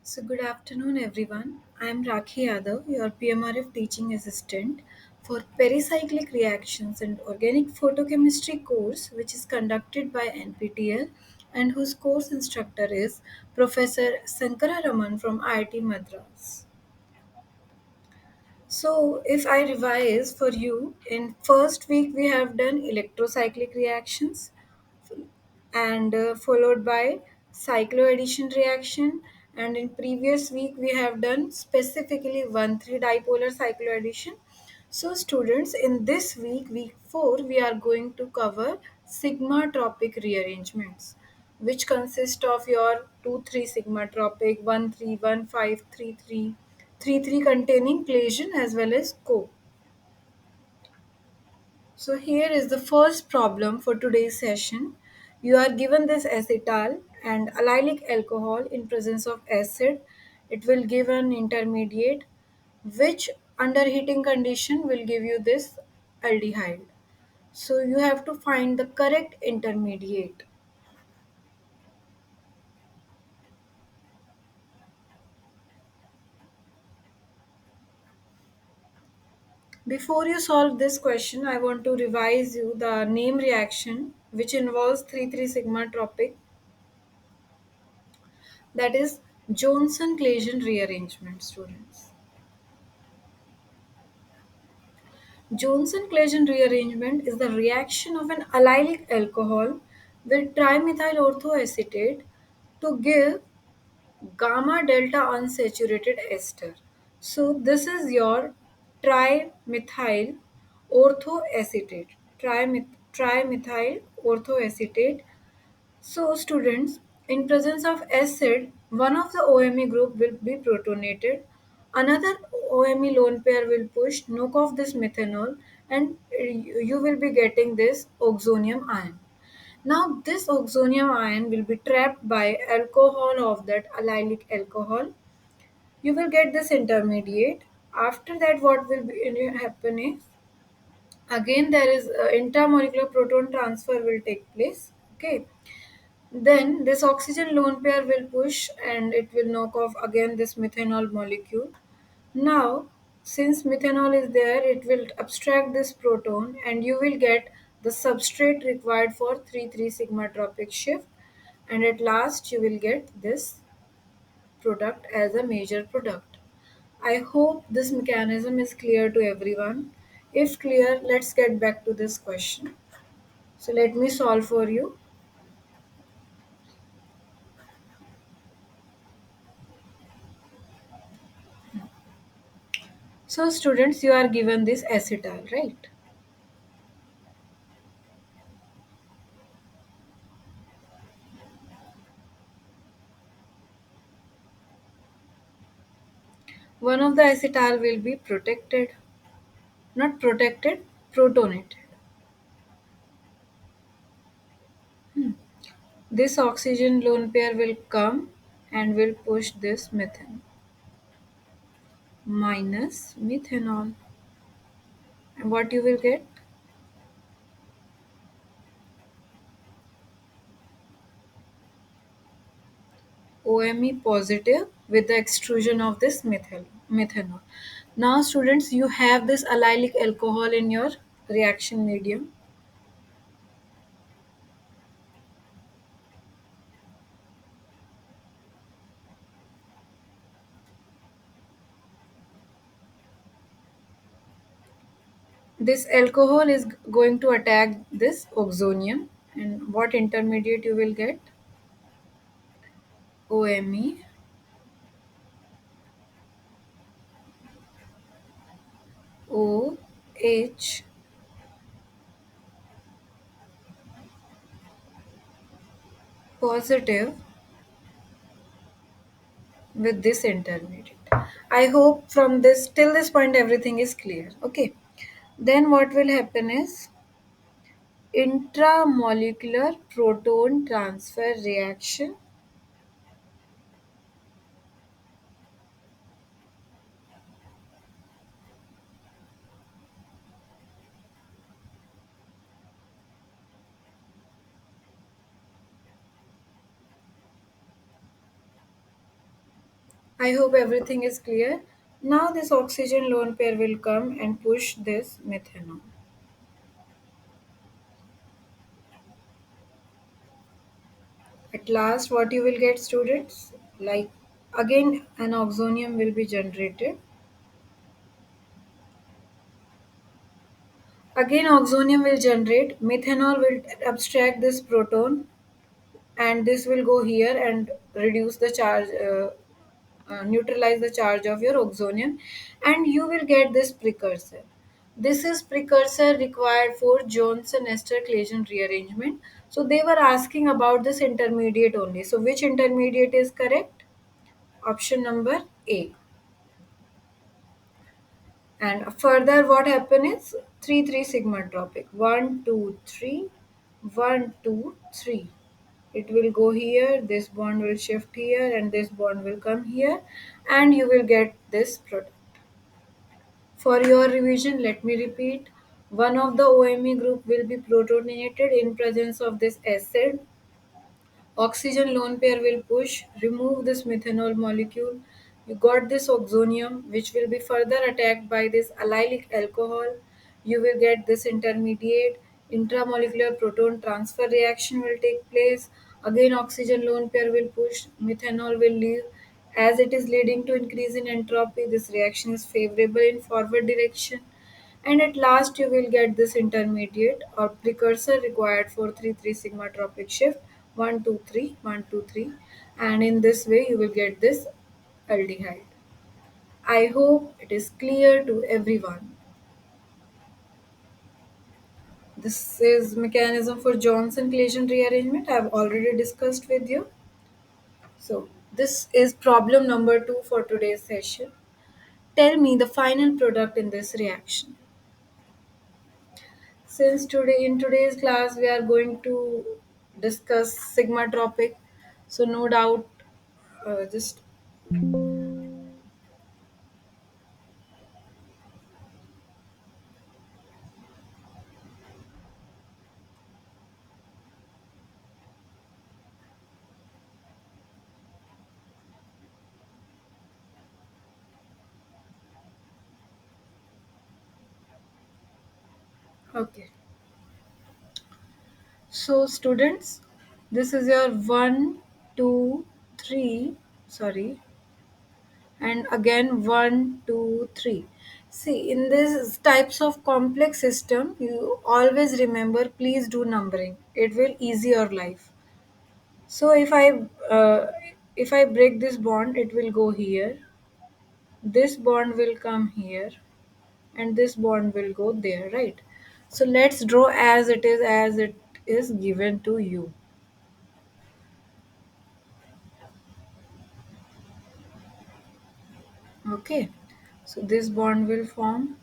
So, good afternoon, everyone. I am Rakhi Yadav, your PMRF teaching assistant for Pericyclic Reactions and Organic Photochemistry course, which is conducted by NPTEL and whose course instructor is Professor Sankara Raman from IIT Madras. So, if I revise for you, in first week we have done electrocyclic reactions, and followed by cycloaddition reaction, and in previous week we have done specifically 1,3 dipolar cycloaddition. So students, in this week 4, we are going to cover sigma tropic rearrangements, which consist of your 2,3 sigma tropic, 1,3 1,5 3,3 3,3 containing Claisian as well as co. So here is the first problem for today's session. You are given this acetal and allylic alcohol in presence of acid. It will give an intermediate which under heating condition will give you this aldehyde. So you have to find the correct intermediate. Before you solve this question, I want to revise you the name reaction which involves 3,3 sigma tropic, that is Johnson-Claisen rearrangement, students. Johnson-Claisen rearrangement is the reaction of an allylic alcohol with trimethyl orthoacetate to give gamma delta unsaturated ester. So this is your trimethyl orthoacetate. Trimethyl orthoacetate. So, students, in presence of acid, one of the OMe group will be protonated, another OMe lone pair will push, knock off this methanol, and you will be getting this oxonium ion. Now, this oxonium ion will be trapped by alcohol of that allylic alcohol. You will get this intermediate. After that, what will happen is again there is intramolecular proton transfer will take place. Okay, then this oxygen lone pair will push and it will knock off again this methanol molecule. Now, since methanol is there, it will abstract this proton and you will get the substrate required for 3,3 sigma tropic shift, and at last you will get this product as a major product. I hope this mechanism is clear to everyone. If clear, let's get back to this question. So let me solve for you. So students, you are given this acetal, right? One of the acetal will be protected, not protected, protonated. This oxygen lone pair will come and will push this methane minus methanol. And what you will get? OMe positive with the extrusion of this methanol. Now students, you have this allylic alcohol in your reaction medium. This alcohol is going to attack this oxonium, and what intermediate you will get? OMe OH positive with this intermediate. I hope from this till this point everything is clear. Okay. Then what will happen is intramolecular proton transfer reaction. I hope everything is clear. Now this oxygen lone pair will come and push this methanol. At last, what you will get, students? Like, again an oxonium will be generated. Again oxonium will generate. Methanol will abstract this proton, and this will go here and reduce the charge, neutralize the charge of your oxonium, and you will get this precursor. This is precursor required for Johnson ester Claisen rearrangement. So they were asking about this intermediate only. So which intermediate is correct? Option number A. And further, what happen is 3 3 sigma tropic. 1 2 3, 1 2 3. It will go here, this bond will shift here, and this bond will come here, and you will get this product. For your revision, let me repeat. One of the OMe group will be protonated in presence of this acid. Oxygen lone pair will push, remove this methanol molecule. You got this oxonium, which will be further attacked by this allylic alcohol. You will get this intermediate intramolecular proton transfer reaction will take place. Again, oxygen lone pair will push, methanol will leave. As it is leading to increase in entropy, this reaction is favorable in forward direction, and at last you will get this intermediate or precursor required for 3 3 sigma tropic shift 1 2 3 1 2 3, and in this way you will get this aldehyde. I hope it is clear to everyone. This is mechanism for Johnson Claisen rearrangement I have already discussed with you. So this is problem number 2 for today's session. Tell me the final product in this reaction. Since today in today's class we are going to discuss sigma tropic, so no doubt, just okay. So students, this is your one, two, three, sorry, and again one, two, three. See, in this types of complex system, you always remember. Please do numbering. It will ease your life. So if I break this bond, it will go here. This bond will come here, and this bond will go there, right? So let's draw as it is given to you. Okay, so this bond will form.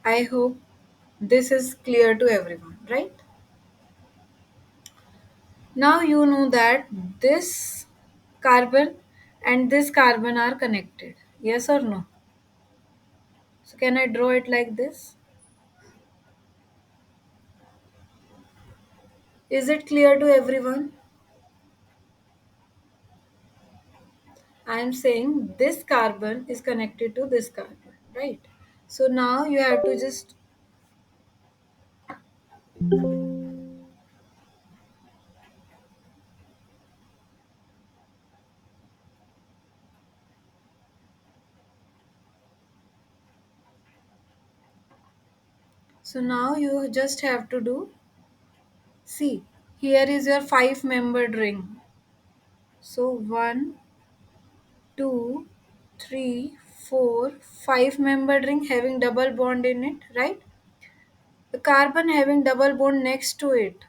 I hope this is clear to everyone, right? Now you know that this carbon and this carbon are connected, yes or no? So can I draw it like this? Is it clear to everyone? I am saying this carbon is connected to this carbon, right? So now you have to just, so now you just have to do, see, here is your five membered ring. So one, two, three, four, five membered ring having double bond in it, right? The carbon having double bond next to it,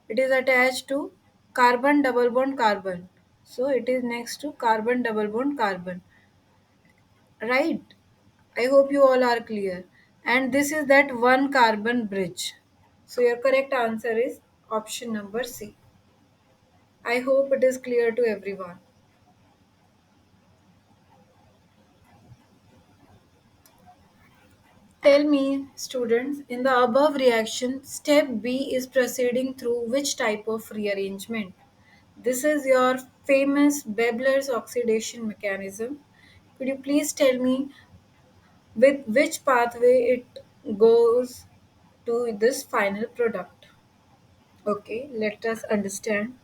it is attached to carbon double bond carbon. So it is next to carbon double bond carbon, right? I hope you all are clear. And this is that one carbon bridge. So your correct answer is option number C. I hope it is clear to everyone. tell me, students, in the above reaction, step B is proceeding through which type of rearrangement? This is your famous Vebler's oxidation mechanism. Could you please tell me with which pathway it goes to this final product? Okay, let us understand.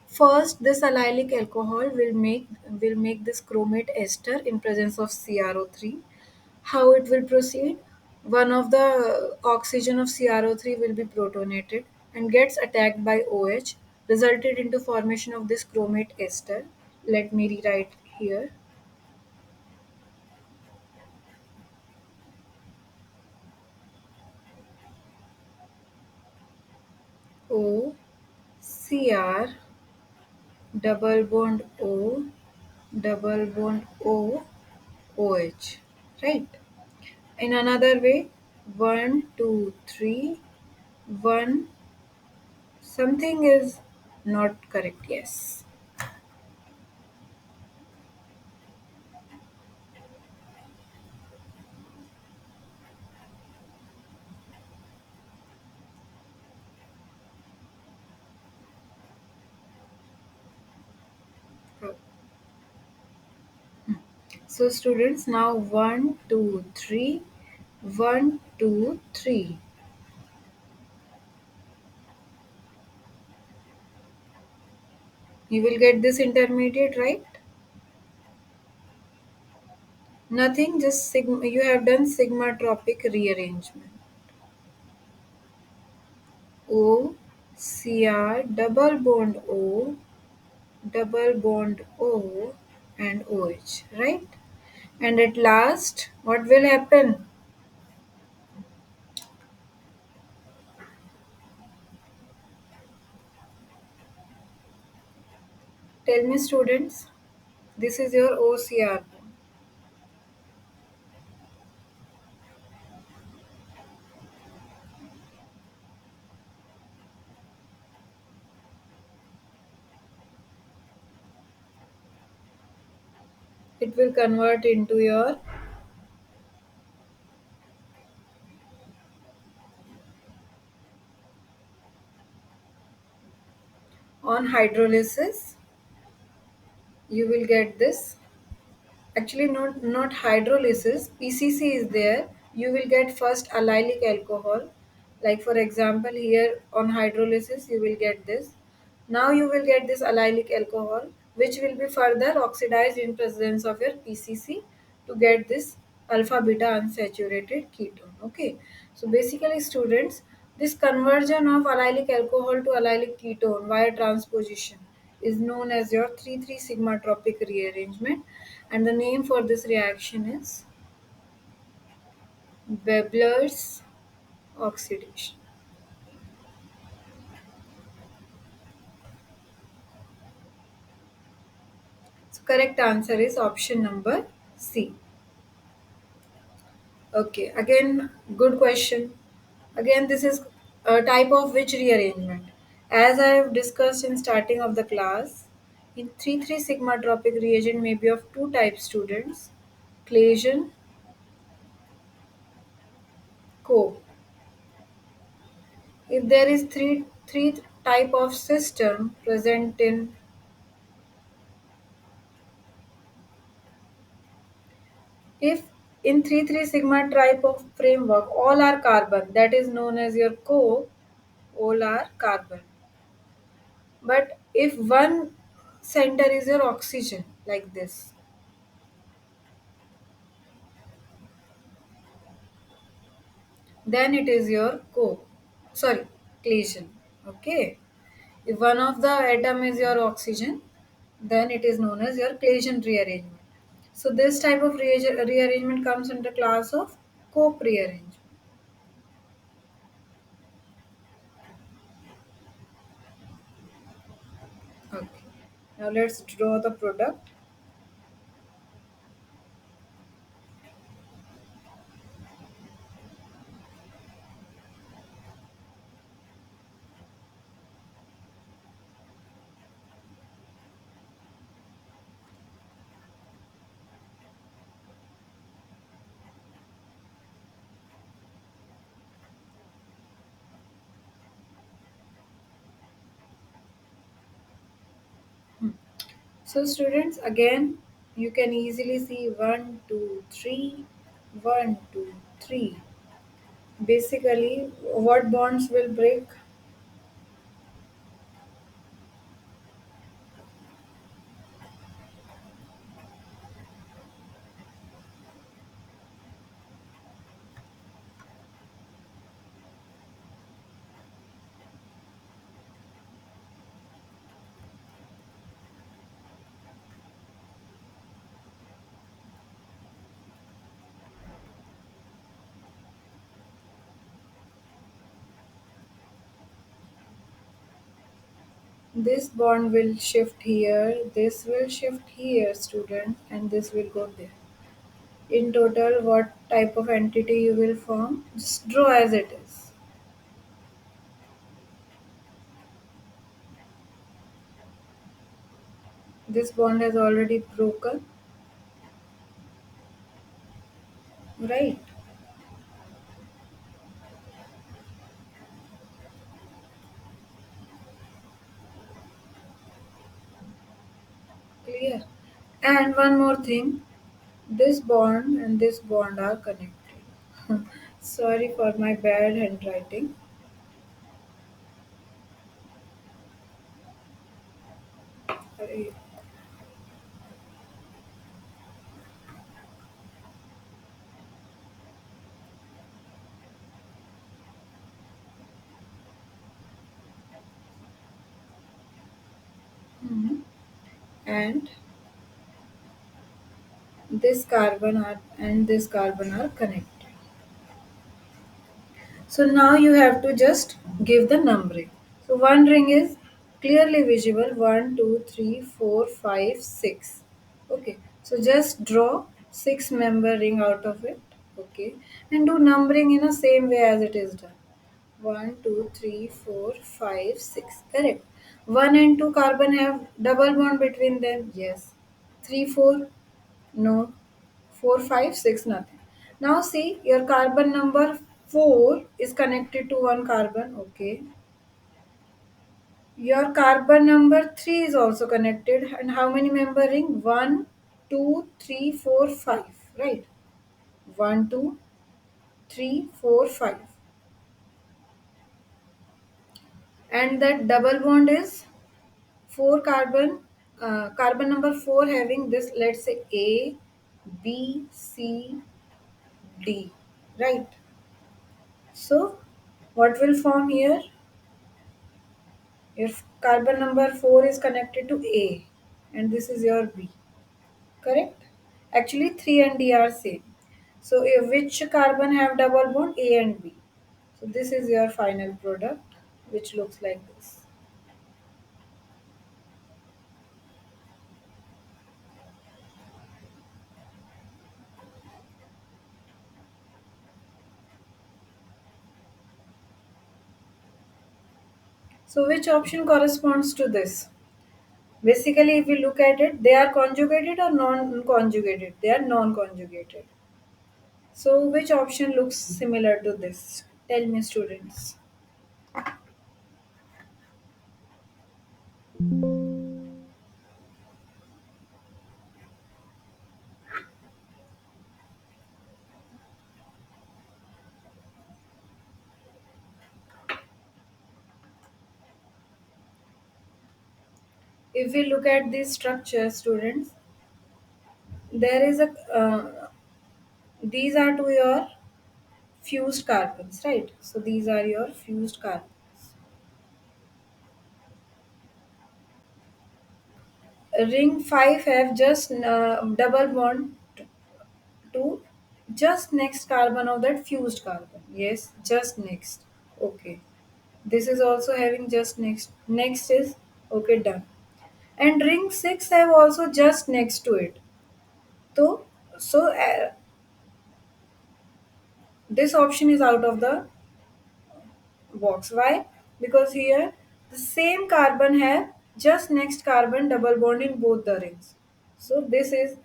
First, this allylic alcohol will make this chromate ester in presence of CrO3. How it will proceed? One of the oxygen of CrO3 will be protonated and gets attacked by OH, resulted into formation of this chromate ester. Let me rewrite here. O Cr double bond O double bond O OH. Right? In another way, one, two, three, one. Something is not correct. Yes. So students, now one, two, three, one, two, three. You will get this intermediate, right? Nothing, just sigma. You have done sigmatropic rearrangement. O, Cr, double bond O, double bond O, and OH, right? And at last, what will happen? Tell me, students. This is your OCR. It will convert into your on hydrolysis. You will get this. Actually, not hydrolysis. PCC is there. You will get first allylic alcohol. Like for example, here on hydrolysis, you will get this. Now you will get this allylic alcohol, which will be further oxidized in presence of your PCC to get this alpha beta unsaturated ketone. Okay. So basically, students, this conversion of allylic alcohol to allylic ketone via transposition is known as your 3,3 sigma tropic rearrangement, and the name for this reaction is Vebler's oxidation. So correct answer is option number C. Okay, again good question. Again, this is a type of which rearrangement? As I have discussed in starting of the class, in 3,3 sigma tropic reagent may be of two types, students: Claisen, Co. If there is three type of system present in, if in 3,3 sigma type of framework all are carbon, that is known as your co, all are carbon. But if one center is your oxygen like this, then it is your co, sorry, Claisen. Okay. If one of the atom is your oxygen, then it is known as your Claisen rearrangement. So this type of rearrangement comes under class of Cope rearrangement. Okay. Now let's draw the product. So students, again, you can easily see one, 2, 3, 1, 2, 3. Basically, what bonds will break? This bond will shift here, this will shift here, student, and this will go there. In total, what type of entity you will form? Just draw as it is. This bond has already broken, right? Clear. And one more thing, this bond and this bond are connected. Sorry for my bad handwriting. Sorry. Mhm. And this carbon are and this carbon are connected. So now you have to just give the numbering. So one ring is clearly visible, one, 2, 3, 4, 5, 6. Okay, so just draw 6 member ring out of it. Okay, and do numbering in the same way as it is done. One, 2, 3, 4, 5, 6. Correct. 1 and 2 carbon have double bond between them. Yes. 3, 4. No. 4, 5, 6. Nothing. Now see, your carbon number 4 is connected to one carbon. Okay. Your carbon number 3 is also connected. And how many member ring? 1, 2, 3, 4, 5. Right. 1, 2, 3, 4, 5. And that double bond is 4 carbon, carbon number 4 having this, let's say A, B, C, D, right? So what will form here? Your carbon number 4 is connected to A and this is your B, correct? Actually 3 and D are same. So which carbon have double bond? A and B. So this is your final product which looks like this. So which option corresponds to this? Basically, if we look at it, they are conjugated or non-conjugated? They are non-conjugated. So, which option looks similar to this? Tell me, students. If we look at this structure, students, there is a these are to your fused carbons, right? So these are your fused carbons. Ring 5 have just double bond to just next carbon of that fused carbon. Yes, just next. Okay. This is also having just next. Next is okay, done. And ring 6 have also just next to it. So, so this option is out of the box. Why? Because here the same carbon have just next carbon double bond in both the rings. So this is,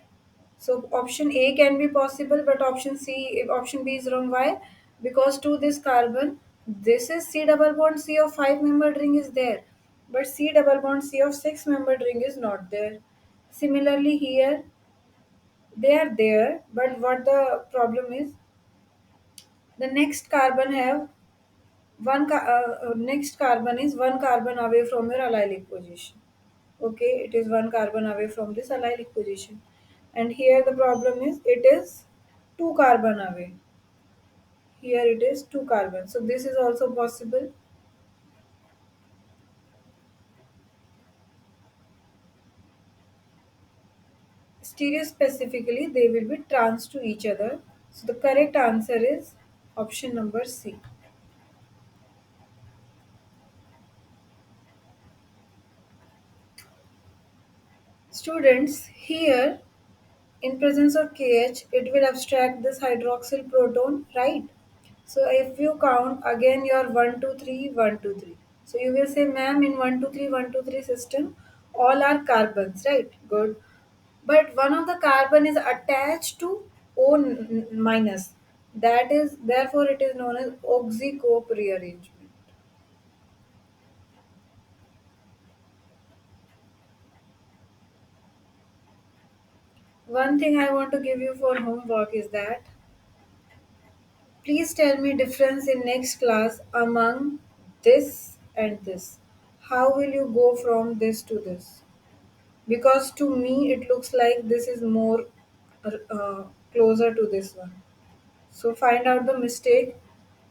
so option A can be possible, but option B is wrong. Why? Because to this carbon, this is C double bond C of 5 membered ring is there, but C double bond C of 6 membered ring is not there. Similarly here they are there, but what the problem is, the next carbon have next carbon is one carbon away from your allylic position. Okay, it is one carbon away from this allylic position, and here the problem is it is two carbon away. Here it is two carbon, so this is also possible. Stereospecifically they will be trans to each other, so the correct answer is option number C. Students, here in presence of KH, it will abstract this hydroxyl proton, right? So if you count again your 1, 2, 3, 1, 2, 3. So you will say, ma'am, in 1, 2, 3, 1, 2, 3 system, all are carbons, right? Good. But one of the carbon is attached to minus. That is, therefore, it is known as oxycope rearrangement. One thing I want to give you for homework is that please tell me difference in next class among this and this. How will you go from this to this? Because to me it looks like this is more closer to this one. So find out the mistake,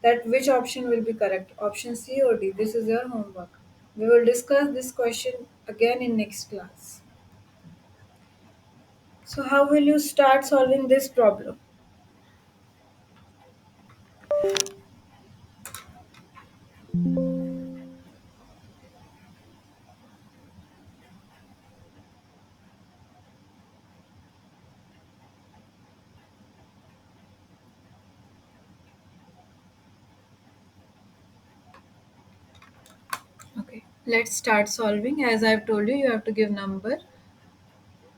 that which option will be correct. Option C or D. This is your homework. We will discuss this question again in next class. So how will you start solving this problem? Okay, let's start solving. As I've told you, you have to give number.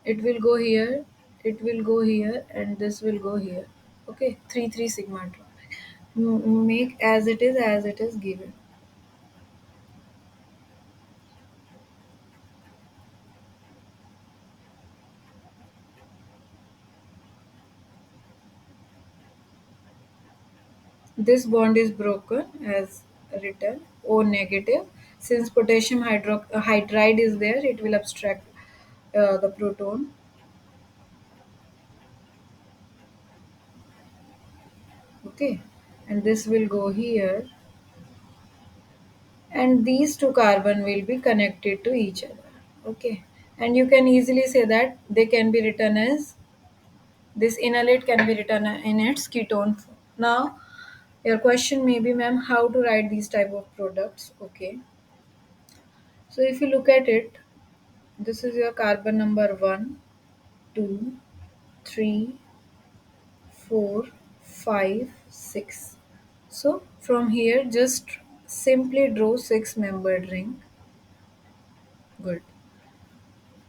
It will go here, it will go here, and this will go here. Okay, 3 3 sigma drop. Make as it is given. This bond is broken as written O negative. Since potassium hydride is there, it will abstract the proton. Okay, and this will go here, and these two carbon will be connected to each other. Okay, and you can easily say that they can be written as, this enolate can be written in its ketone form. Now, your question may be, ma'am, how to write these type of products? Okay, so if you look at it, this is your carbon number 1, 2, 3, 4, 5, 6. So from here, just simply draw 6-membered ring. Good.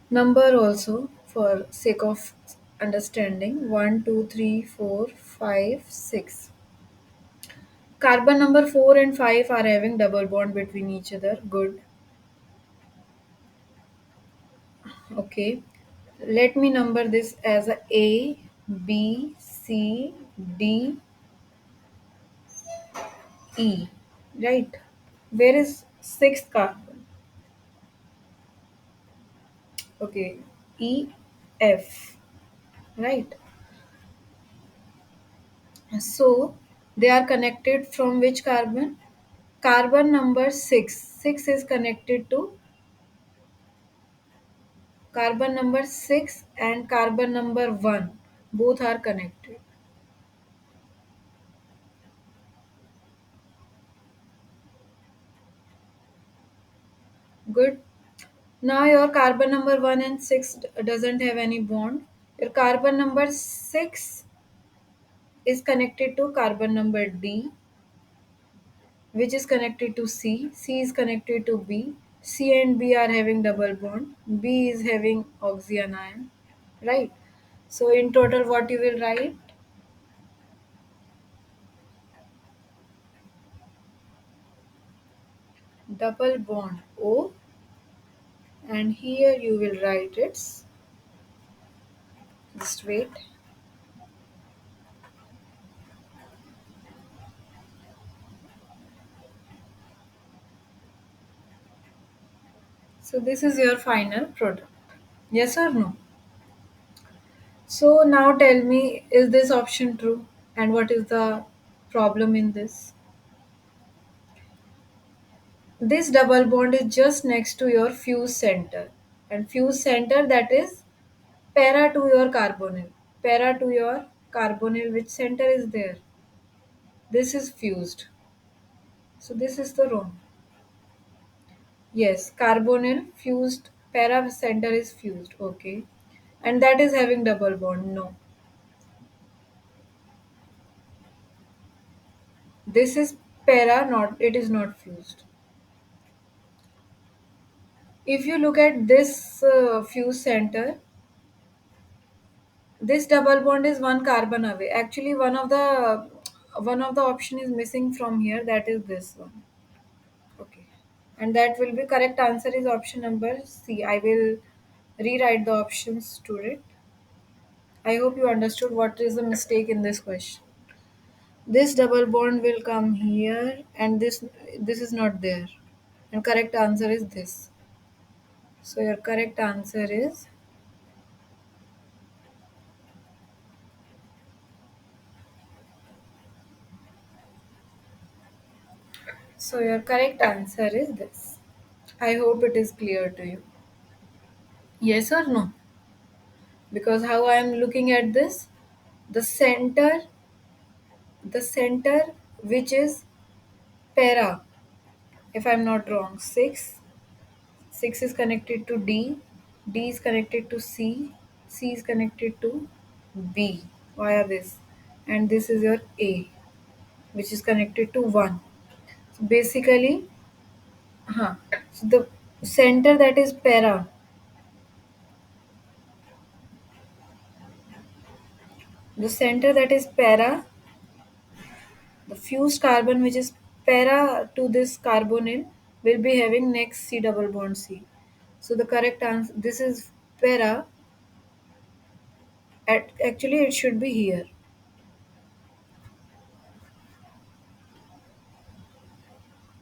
Number also for sake of understanding, 1, 2, 3, 4, 5, 6. Carbon number 4 and 5 are having double bond between each other. Good. Okay. Let me number this as A, B, C, D, E. Right. Where is sixth carbon? Okay. E, F. Right. So they are connected from which carbon? Carbon number 6. 6 is connected to carbon number 6 and carbon number 1. Both are connected. Good. Now your carbon number 1 and 6 doesn't have any bond. Your carbon number 6 is connected to carbon number D, which is connected to C. C is connected to B. C and B are having double bond. B is having oxygen ion. Right. So in total what you will write? Double bond O, and here you will write its Just wait. So this is your final product. Yes or no? So now tell me, is this option true? And what is the problem in this? This double bond is just next to your fuse center. And fuse center, that is para to your carbonyl. Para to your carbonyl, which center is there? This is fused. So this is the wrong. Yes, carbonyl fused, para center is fused. Okay. And that is having double bond. No. This is para, not, it is not fused. If you look at this fuse center, this double bond is one carbon away. Actually, one of the option is missing from here. That is this one. Okay, and that will be correct answer is option number C. I will rewrite the options to it. I hope you understood what is the mistake in this question. This double bond will come here, and this is not there. And correct answer is this. So your correct answer is, this. I hope it is clear to you. Yes or no? Because how I am looking at this, the center which is para, if I'm not wrong, 6 is connected to D is connected to C is connected to B via this, and this is your A, which is connected to 1. So basically, huh, so the center that is para, the fused carbon which is para to this carbonyl will be having next C double bond C. So the correct answer, this is para, actually it should be here.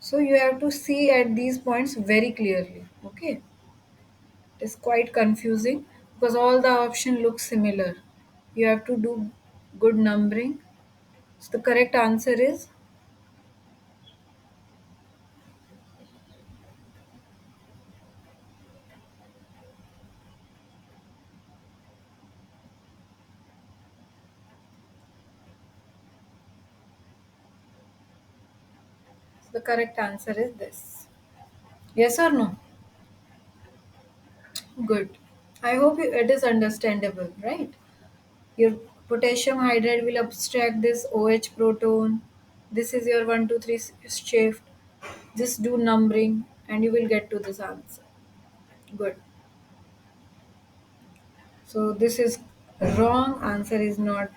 So you have to see at these points very clearly. Okay, it is quite confusing because all the option look similar. You have to do good numbering. So the correct answer is, this. Yes or no? Good. I hope it is understandable, right? Your potassium hydride will abstract this OH proton. This is your 1, 2, 3 shift. Just do numbering and you will get to this answer. Good. So this is wrong. Answer is not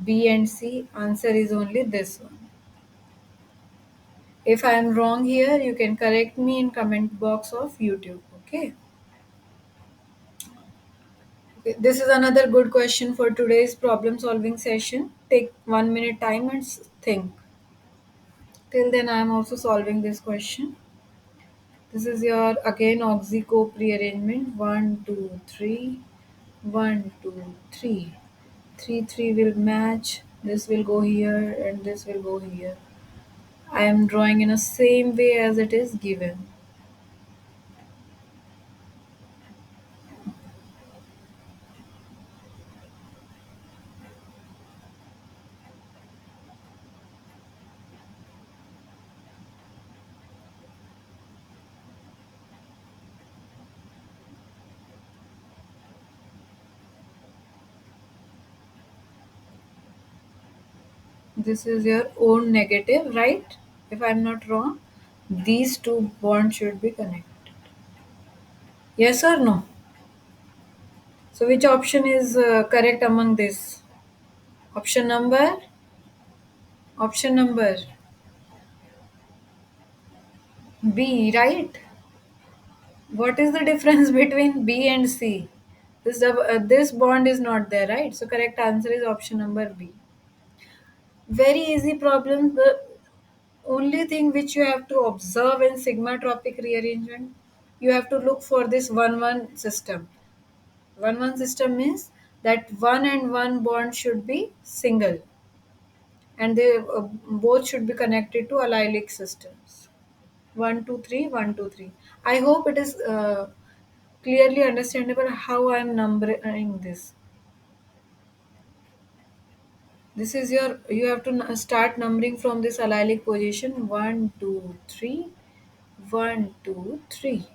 B and C. Answer is only this one. If I am wrong here, you can correct me in comment box of YouTube. Okay. Okay, this is another good question for today's problem solving session. Take 1 minute time and think. Till then, I am also solving this question. This is your again oxyco rearrangement. 1, 2, 3. 1, 2, 3. 3, 3 will match. This will go here and this will go here. I am drawing in the same way as it is given. This is your own negative, right? If I'm not wrong, these two bonds should be connected. Yes or no? So, which option is correct among this? Option number? Option number B, right? What is the difference between B and C? This bond is not there, right? So correct answer is option number B. Very easy problem. The only thing which you have to observe in sigmatropic rearrangement, you have to look for this 1-1 system. 1-1 system means that one and one bond should be single, and they both should be connected to allylic systems. 1 2 3, 1 2 3. I hope it is clearly understandable how I am numbering this. This is your, you have to start numbering from this allylic position. 1 2 3, 1 2 3.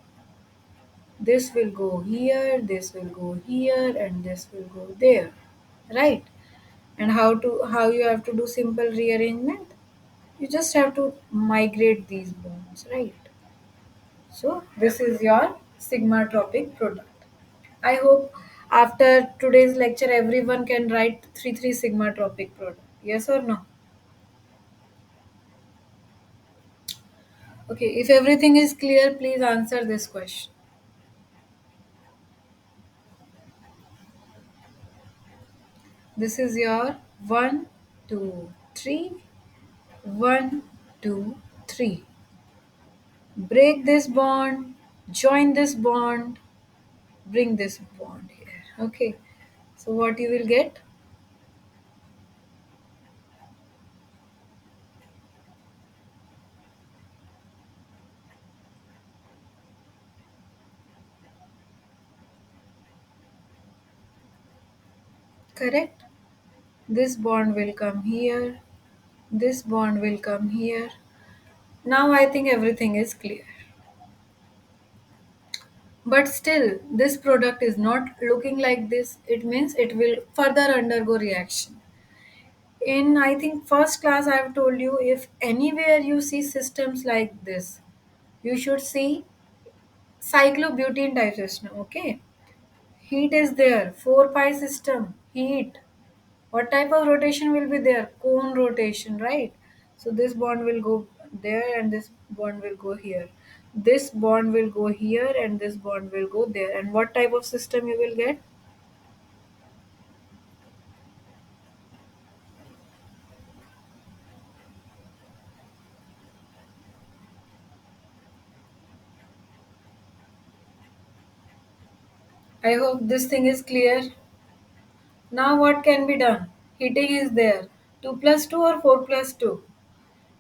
This will go here, this will go here, and this will go there, right? And how you have to do simple rearrangement? You just have to migrate these bonds, right? So this is your sigmatropic product. I hope after today's lecture everyone can write 3 sigmatropic product. Yes or no? Okay, if everything is clear, please answer this question. This is your 1 2 3, 1 2 3. Break this bond, join this bond, bring this bond here. Okay, so what you will get? Correct? This bond will come here, this bond will come here. Now I think everything is clear. But still, this product is not looking like this. It means it will further undergo reaction. In, I think, first class, I have told you, if anywhere you see systems like this, you should see cyclobutene type system. Okay, heat is there, 4 pi system, heat. What type of rotation will be there? Cone rotation, right? So this bond will go there and this bond will go here. This bond will go here and this bond will go there. And what type of system you will get? I hope this thing is clear. Now what can be done? Heating is there. 2 plus 2 or 4 plus 2?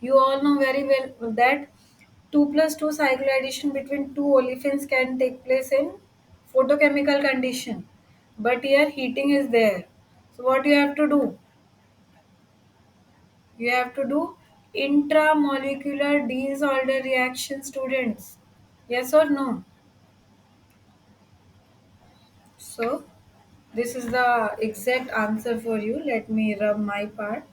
You all know very well that 2 plus 2 cycloaddition between two olefins can take place in photochemical condition. But here heating is there. So what you have to do? You have to do intramolecular Diels-Alder reaction, students. Yes or no? So this is the exact answer for you. Let me rub my part.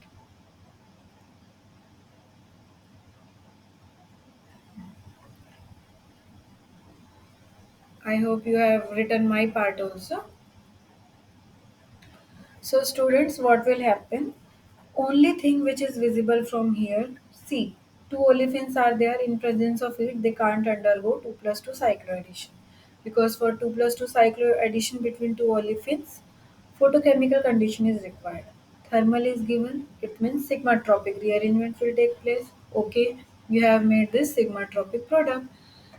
I hope you have written my part also. So students, what will happen? Only thing which is visible from here, see, two olefins are there, in presence of it, they can't undergo 2 plus 2 cycloaddition. Because for 2 plus 2 cycloaddition between two olefins, photochemical condition is required. Thermal is given, it means sigmatropic rearrangement will take place. Okay, you have made this sigmatropic product.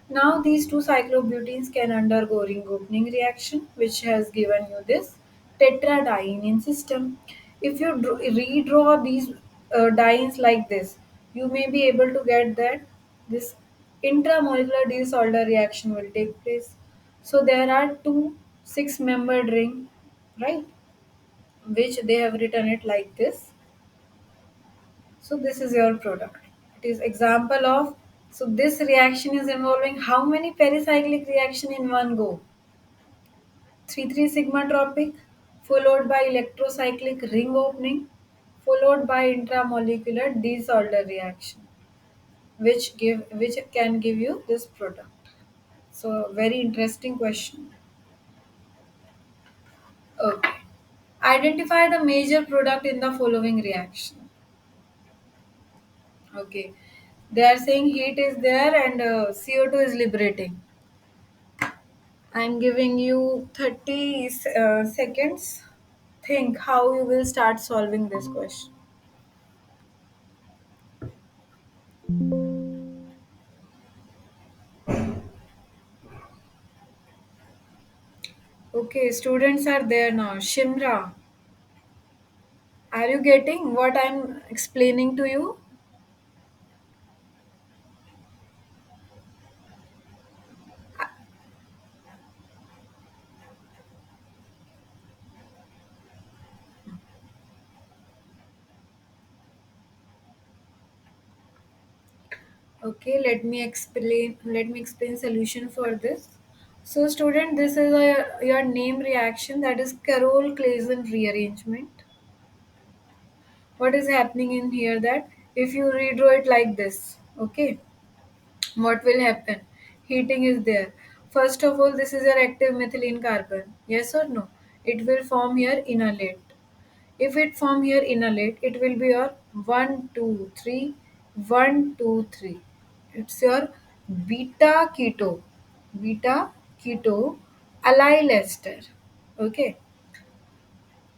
Now these two cyclobutenes can undergo ring opening reaction, which has given you this tetradiene system. If you redraw these dienes like this, you may be able to get that this intramolecular Diels-Alder reaction will take place. So there are two six-membered ring, right? Which they have written it like this. So this is your product. It is example of, so this reaction is involving how many pericyclic reaction in one go? 3 sigmatropic followed by electrocyclic ring opening followed by intramolecular Diels-Alder reaction, which can give you this product. So very interesting question. Okay. Identify the major product in the following reaction. Okay. They are saying heat is there and CO2 is liberating. I'm giving you 30 seconds. Think how you will start solving this question. Okay, students are there now. Shimra, are you getting what I'm explaining to you? Okay, let me explain solution for this. So student, this is your name reaction, that is Carroll Clason rearrangement. What is happening in here, that if you redraw it like this, okay, what will happen? Heating is there. First of all, this is your active methylene carbon. Yes or no? It will form here inolate. If it form here inolate, it will be your 1, 2, 3, 1, 2, 3. It's your beta keto. Beta keto allyl ester. Okay.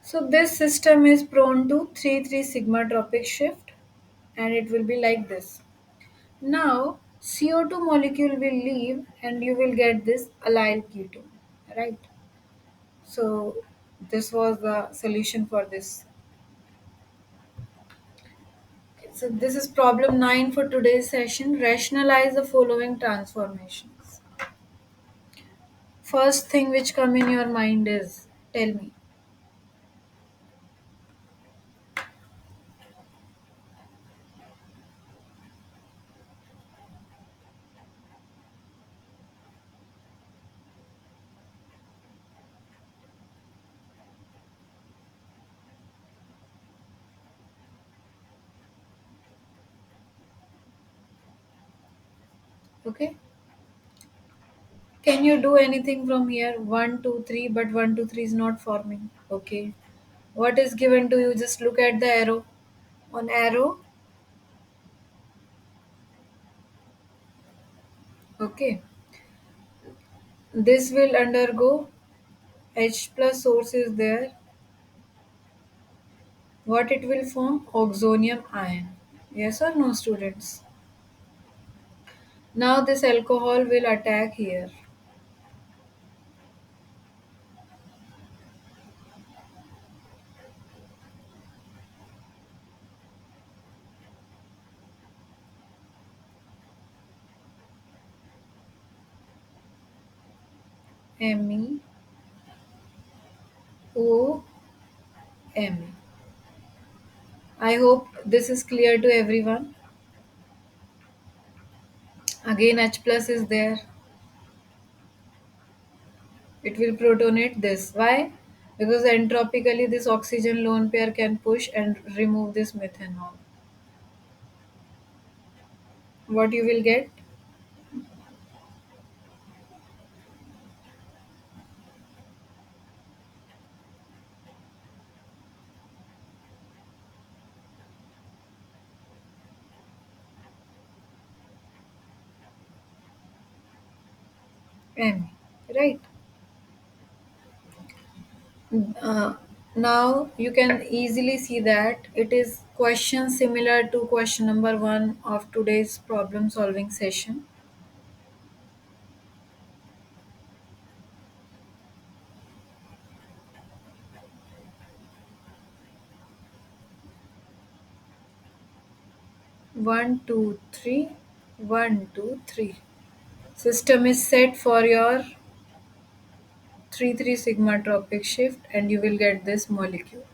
So this system is prone to 3 3 sigma tropic shift, and it will be like this. Now, CO2 molecule will leave and you will get this allyl ketone, right? So, this was the solution for this. So, this is problem 9 for today's session. Rationalize the following transformations. First thing which come in your mind is, tell me. Okay? Can you do anything from here? 1, 2, 3, but 1, 2, 3 is not forming. Okay. What is given to you? Just look at the arrow. On arrow, okay. This will undergo H plus source is there. What it will form? Oxonium ion. Yes or no, students? Now this alcohol will attack here. Me O M. I hope this is clear to everyone. Again H plus is there. It will protonate this. Why? Because entropically this oxygen lone pair can push and remove this methanol. What you will get? M. Right? Uh, Now you can easily see that it is question similar to question number 1 of today's problem solving session. 1 2 3, 1 2 3. System is set for your 3 3 sigma tropic shift, and you will get this molecule.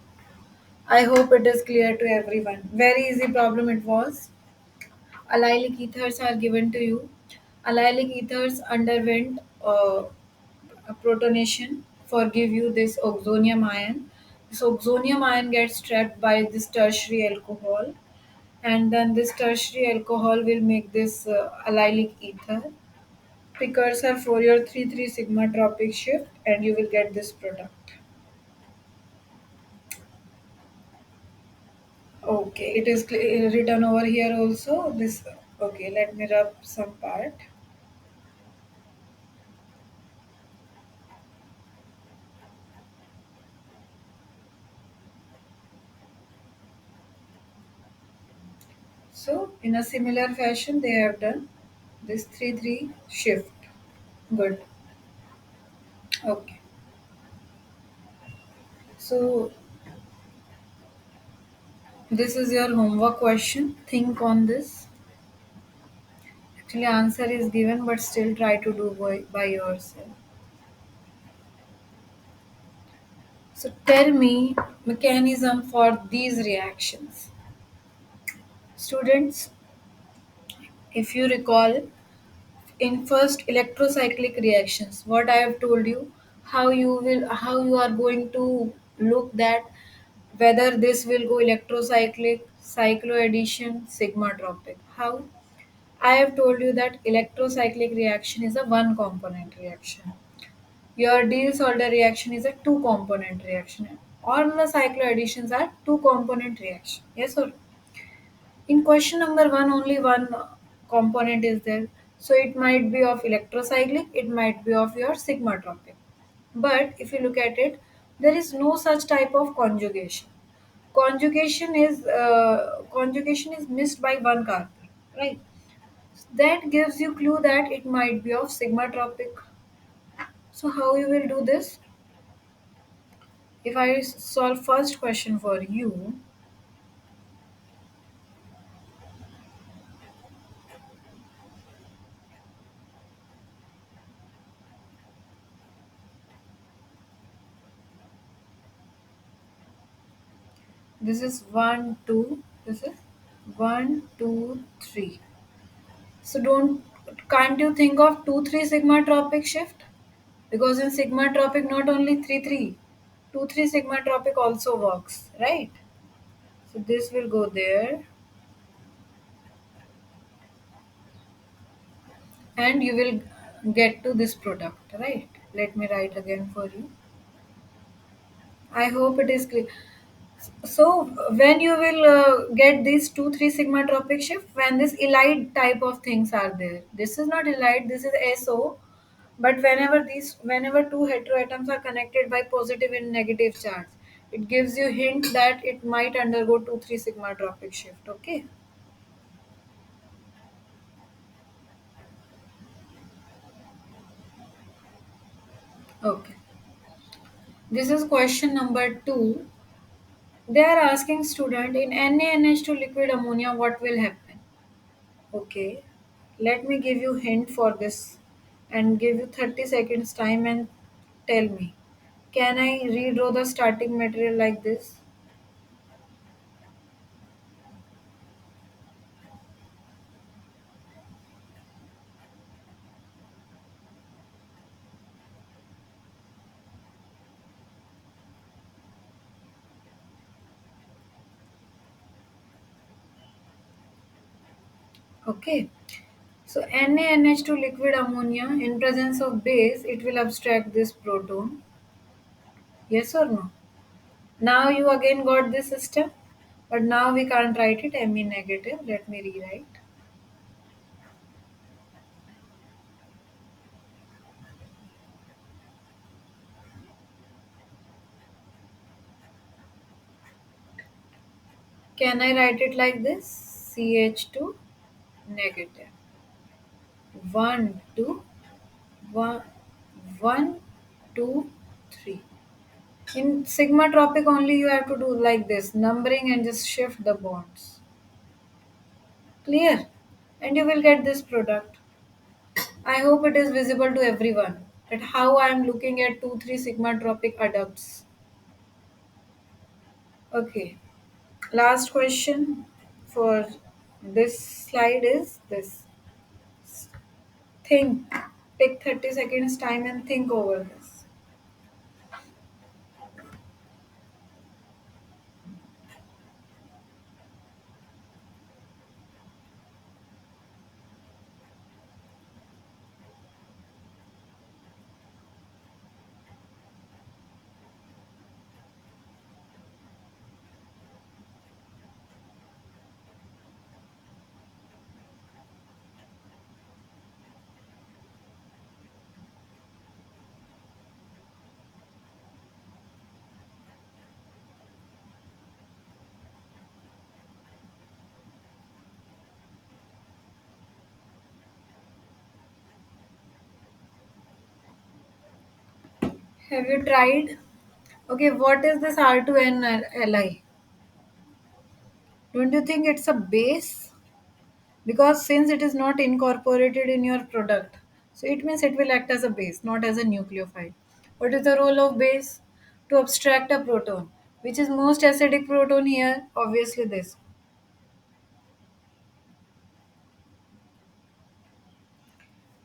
I hope it is clear to everyone. Very easy problem it was. Allylic ethers are given to you. Allylic ethers underwent protonation for give you this oxonium ion. This oxonium ion gets trapped by this tertiary alcohol, and then this tertiary alcohol will make this allylic ether precursor for your 3 3 sigma tropic shift, and you will get this product. Okay, it is written over here also. This, okay, let me rub some part. So in a similar fashion, they have done this 3-3 shift. Good. Okay. So this is your homework question. Think on this. Actually, answer is given, but still try to do by yourself. So tell me mechanism for these reactions. Students, if you recall, in first electrocyclic reactions, what I have told you, how you are going to look that whether this will go electrocyclic, cycloaddition, sigmatropic. How? I have told you that electrocyclic reaction is a one component reaction. Your Diels-Alder reaction is a two component reaction. All the cycloadditions are two component reaction. Yes or no? In question number one, only one component is there. So it might be of electrocyclic, it might be of your sigmatropic. But if you look at it, there is no such type of conjugation. Conjugation is missed by one carbon, right? That gives you clue that it might be of sigmatropic. So how you will do this? If I solve first question for you, this is 1, 2, this is 1, 2, 3. So can't you think of 2-3 sigmatropic shift? Because in sigmatropic not only 3-3, 2-3 sigmatropic also works, right? So this will go there and you will get to this product, right? Let me write again for you. I hope it is clear. So when you will get these 2-3 sigmatropic shift, when this elide type of things are there. This is not elide, this is SO. But whenever two heteroatoms are connected by positive and negative charge, it gives you hint that it might undergo 2-3 sigmatropic shift. Okay. Okay. This is question number 2. They are asking student in NaNH2 liquid ammonia what will happen. Okay. Let me give you hint for this and give you 30 seconds time and tell me. Can I redraw the starting material like this? Okay. So NaNH2 liquid ammonia in presence of base, it will abstract this proton. Yes or no? Now you again got this system, but now we can't write it Me negative. Let me rewrite. Can I write it like this? CH2 negative. 1, 2, 1, 1, 2, 3. In sigmatropic only you have to do like this, numbering and just shift the bonds. Clear? And you will get this product. I hope it is visible to everyone that how I am looking at 2-3 sigmatropic adducts. Okay. Last question for this slide is this. Think. Take 30 seconds time and think over this. Have you tried? Okay, what is this R2N Li? Don't you think it's a base? Because since it is not incorporated in your product, so it means it will act as a base, not as a nucleophile. What is the role of base? To abstract a proton. Which is most acidic proton here? Obviously this.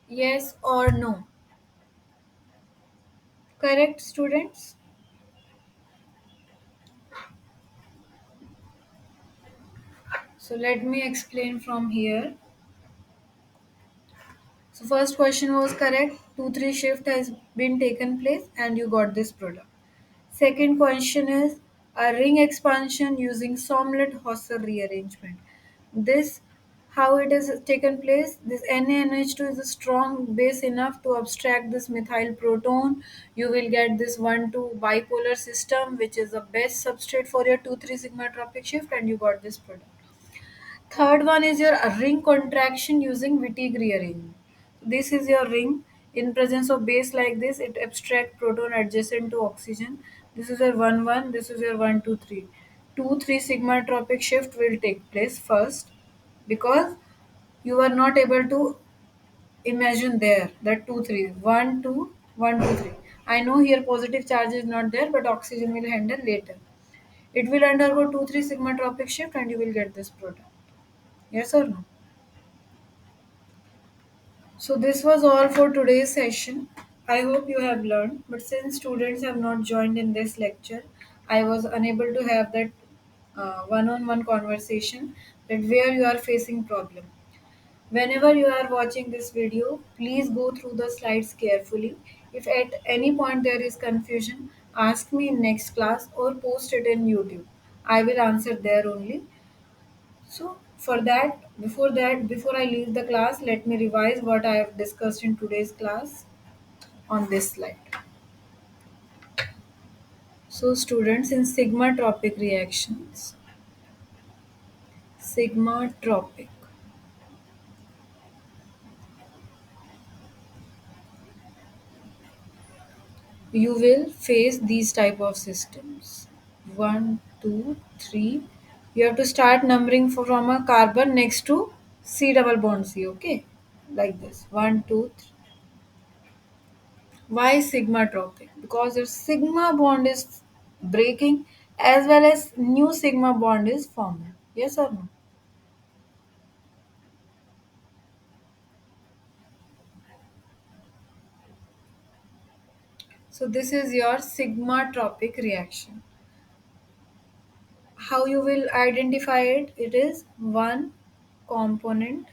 Yes or no? Correct, students? So let me explain from here. So first question was correct. 2-3 shift has been taken place and you got this product. Second question is a ring expansion using Somlet-Hausser rearrangement. This how it has taken place. This NaNH2 is a strong base enough to abstract this methyl proton. You will get this 1,2 bipolar system, which is the best substrate for your 2,3 sigma tropic shift, and you got this product. Third one is your ring contraction using Wittig rearrangement. This is your ring. In presence of base like this, it abstract proton adjacent to oxygen. This is your 1 1, this is your 1 2 3. 2 3 sigma tropic shift will take place first because you are not able to imagine there that 2 3 1 2 1 2 3. I know here positive charge is not there, but oxygen will handle later. It will undergo 2 3 sigma tropic shift and you will get this proton. Yes or no? So this was all for today's session. I hope you have learned, but since students have not joined in this lecture, I was unable to have that one-on-one conversation that where you are facing problem. Whenever you are watching this video, please go through the slides carefully. If at any point there is confusion, ask me in next class or post it in YouTube. I will answer there only. So before I leave the class, let me revise what I have discussed in today's class on this slide. So students, in sigma tropic reactions, sigma tropic, you will face these type of systems. One, two, three. You have to start numbering from a carbon next to C double bond C, okay? Like this. One, two, three. Why sigma tropic? Because the sigma bond is breaking as well as new sigma bond is forming. Yes or no? So this is your sigma tropic reaction. How you will identify it? It is one component.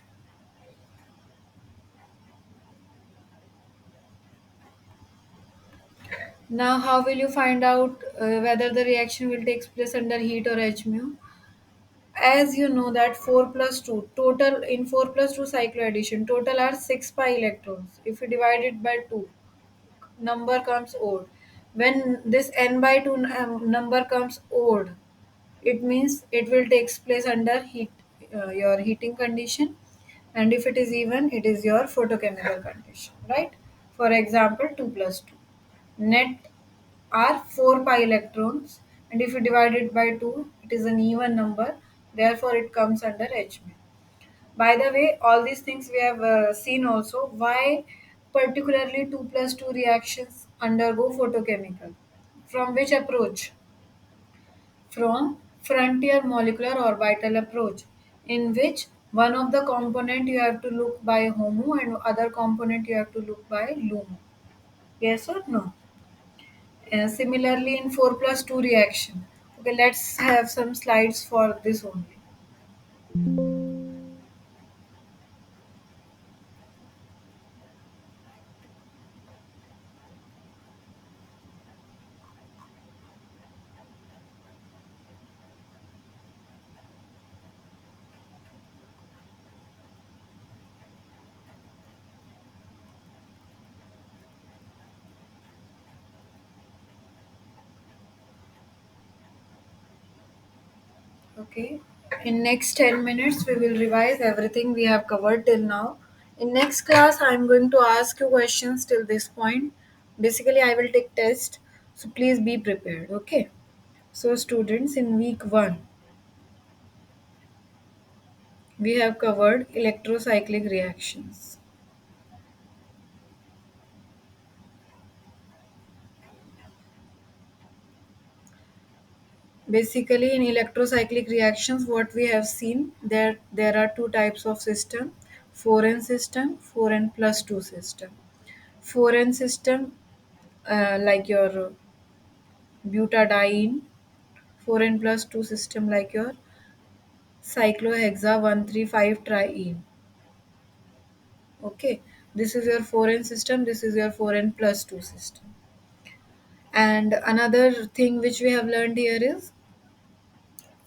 Now how will you find out whether the reaction will take place under heat or H mu? As you know that 4 plus 2 total in 4 plus 2 cycloaddition total are 6 pi electrons. If you divide it by 2, number comes odd. When this n by 2 number comes odd, it means it will take place under heat, your heating condition, and if it is even, it is your photochemical condition, right? For example, 2 plus 2 net are 4 pi electrons, and if you divide it by 2, it is an even number, therefore it comes under Hm. By the way, all these things we have seen also. Why particularly 2 plus 2 reactions undergo photochemical? From which approach? From frontier molecular orbital approach, in which one of the component you have to look by HOMO and other component you have to look by LUMO. Yes or no? Similarly, in 4 plus 2 reaction. Okay, let's have some slides for this only. Okay. In next 10 minutes, we will revise everything we have covered till now. In next class, I am going to ask you questions till this point. Basically, I will take test, so please be prepared. Okay. So, students, in week 1, we have covered electrocyclic reactions. Basically, in electrocyclic reactions, what we have seen there are two types of system: 4n system, 4n plus 2 system. 4n system, like your butadiene, 4n plus 2 system like your cyclohexa 135 triene. Okay, this is your 4n system, this is your 4n plus 2 system. And another thing which we have learned here is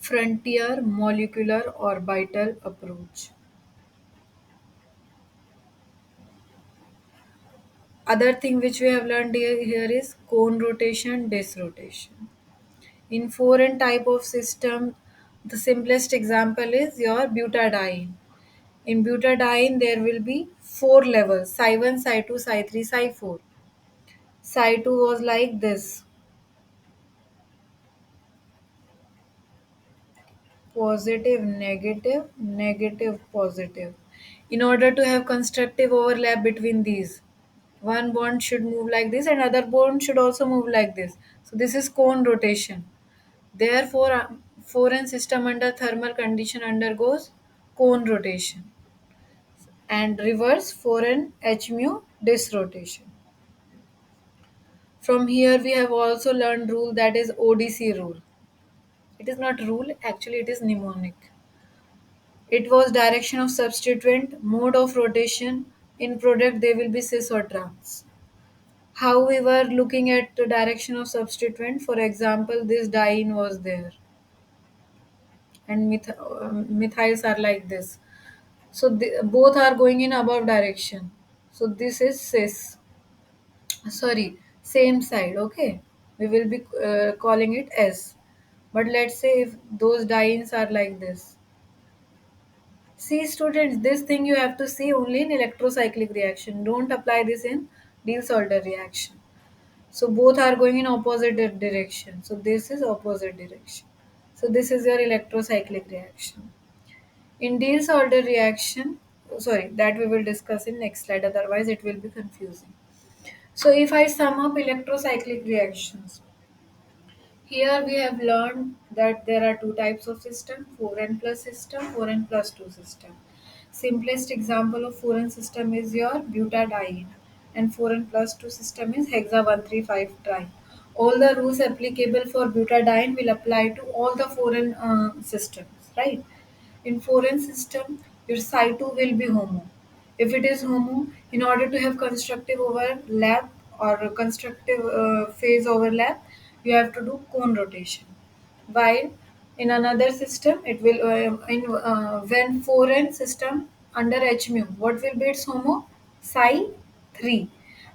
frontier molecular orbital approach. Other thing which we have learned here is cone rotation, disk rotation. In 4n type of system, the simplest example is your butadiene. In butadiene, there will be four levels: psi 1, psi 2, psi 3, psi 4. Psi 2 was like this: positive, negative, negative, positive. In order to have constructive overlap between these, one bond should move like this and other bond should also move like this. So this is cone rotation. Therefore, 4n system under thermal condition undergoes cone rotation, and reverse 4n H mu disk rotation. From here we have also learned rule, that is ODC rule. It is not rule, actually it is mnemonic. It was direction of substituent, mode of rotation. In product they will be cis or trans. How we were looking at the direction of substituent, for example, this diene was there and methyls are like this. So both are going in above direction. So this is cis. Sorry, same side. Okay, we will be calling it S. But let's say if those dienes are like this. See, students, this thing you have to see only in electrocyclic reaction. Don't apply this in Diels-Alder reaction. So both are going in opposite direction. So this is opposite direction. So this is your electrocyclic reaction. In Diels-Alder reaction, sorry, that we will discuss in next slide. Otherwise, it will be confusing. So if I sum up electrocyclic reactions, here we have learned that there are two types of system: 4n plus system, 4n plus 2 system. Simplest example of 4n system is your butadiene, and 4n plus 2 system is hexa 135 tri. All the rules applicable for butadiene will apply to all the 4n systems, right? In 4n system, your Psi2 will be homo. If it is homo, in order to have constructive overlap or constructive phase overlap, you have to do cone rotation. While in another system, it will when 4n system under H mu, what will be its homo? Psi 3,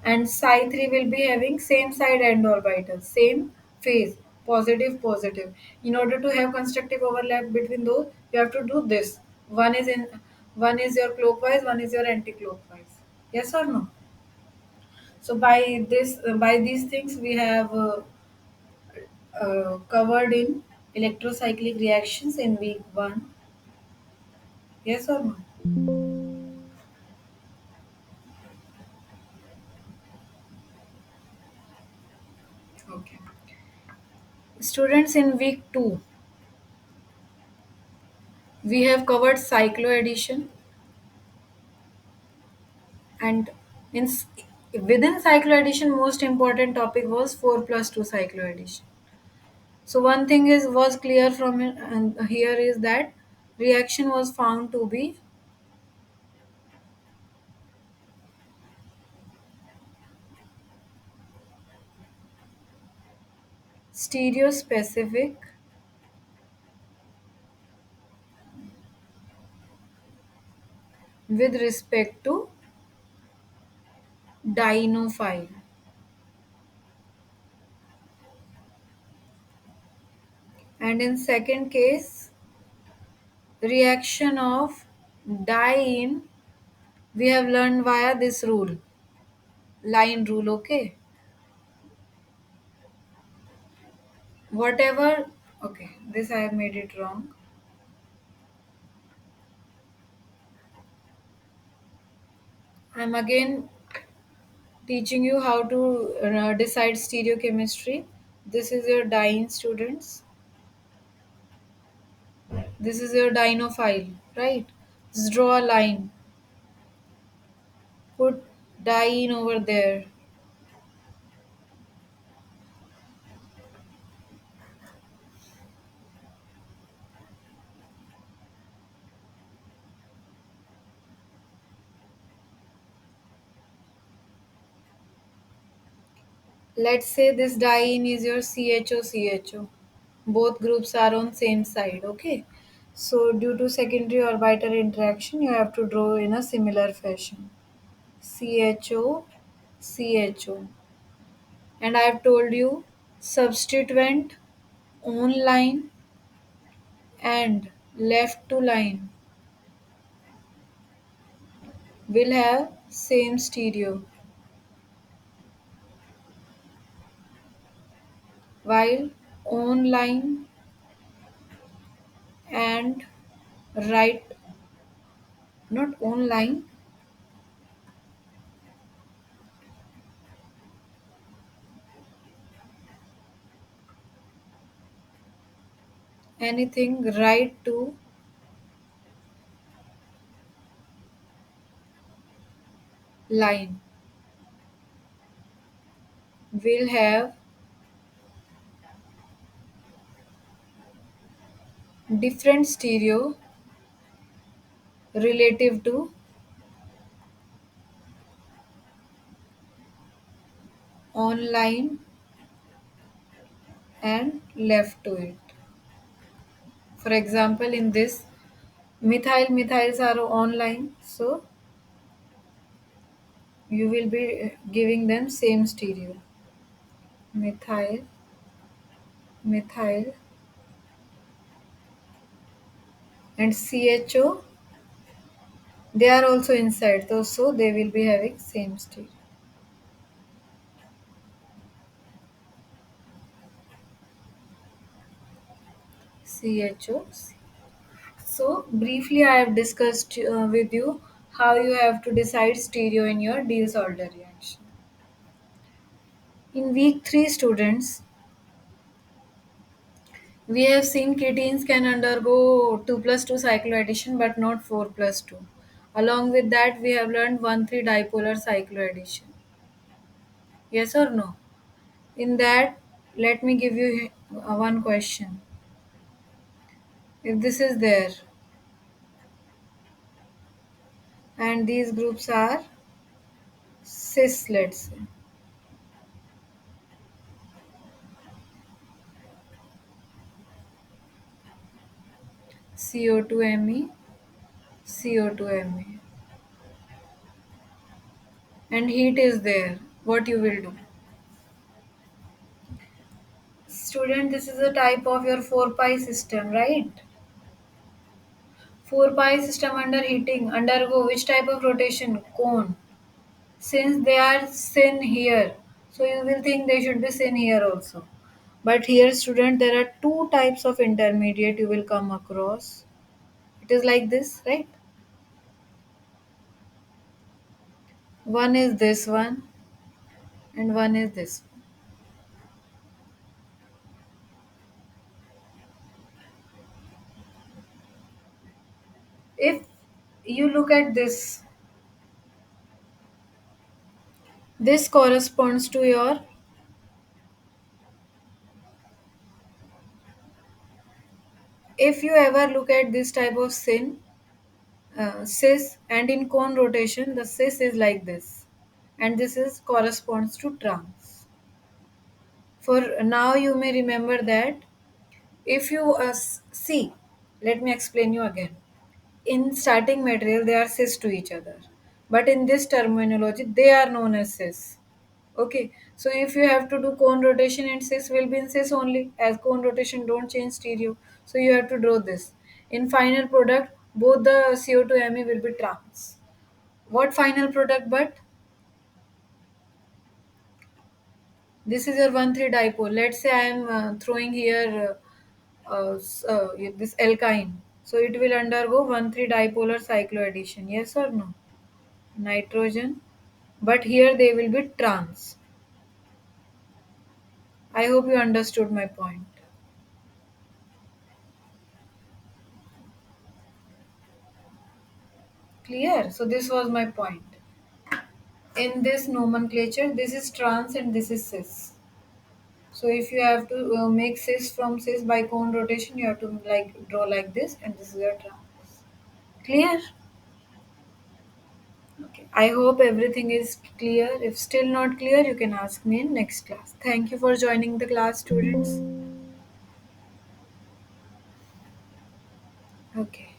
and psi 3 will be having same side end orbital, same phase, positive positive. In order to have constructive overlap between those, you have to do this. One is your clockwise, one is your anti-clockwise. Yes or no? So by these things we have covered in electrocyclic reactions in week 1. Yes or no? Okay. Students, in week 2, we have covered cycloaddition, and in within cycloaddition most important topic was 4 plus 2 cycloaddition. So one thing is was clear from it, and here is that reaction was found to be stereospecific with respect to dienophile, and in second case reaction of diene we have learned via this rule, line rule. Okay, Whatever, okay, this I have made it wrong. I'm again teaching you how to decide stereochemistry. This is your diene students. This is your dienophile, right? Just draw a line. Put diene over there. Let's say this diene is your CHO. Both groups are on same side, okay? So due to secondary orbital interaction, you have to draw in a similar fashion. CHO. And I have told you substituent on line and left to line will have same stereo, while on line and right, not on line, anything right to line will have different stereo relative to on line and left to it. For example, in this methyls are online, so you will be giving them same stereo. Methyl, methyl, and CHO, they are also inside, so they will be having same stereo. CHO. So briefly, I have discussed with you how you have to decide stereo in your Diels-Alder reaction. In week 3 students, we have seen ketenes can undergo 2 plus 2 cycloaddition but not 4 plus 2. Along with that, we have learned 1,3 dipolar cycloaddition. Yes or no? In that, let me give you one question. If this is there and these groups are cis, let's say, CO2Me, CO2Me, and heat is there, what you will do? Student, this is a type of your 4 pi system, right? 4 pi system under heating undergo which type of rotation? Cone. Since they are syn here, so you will think they should be syn here also. But here, student, there are two types of intermediate you will come across. It is like this, right? One is this one, and one is this. If you look at this corresponds to your, if you ever look at this type of syn, cis, and in cone rotation, the cis is like this, and this is corresponds to trans. For now, you may remember that if you see, let me explain you again. In starting material, they are cis to each other, but in this terminology, they are known as cis. Okay, so if you have to do cone rotation and cis will be in cis only, as cone rotation don't change stereo. So you have to draw this. In final product, both the CO2Me will be trans. What final product but? This is your 1,3 dipole. Let's say I am throwing here this alkyne. So it will undergo 1,3 dipolar cycloaddition. Yes or no? Nitrogen. But here they will be trans. I hope you understood my point. Clear? So this was my point. In this nomenclature, this is trans and this is cis. So if you have to make cis from cis by cone rotation, you have to like draw like this, and this is your trans. Clear? Okay. I hope everything is clear. If still not clear, you can ask me in next class. Thank you for joining the class, students. Okay.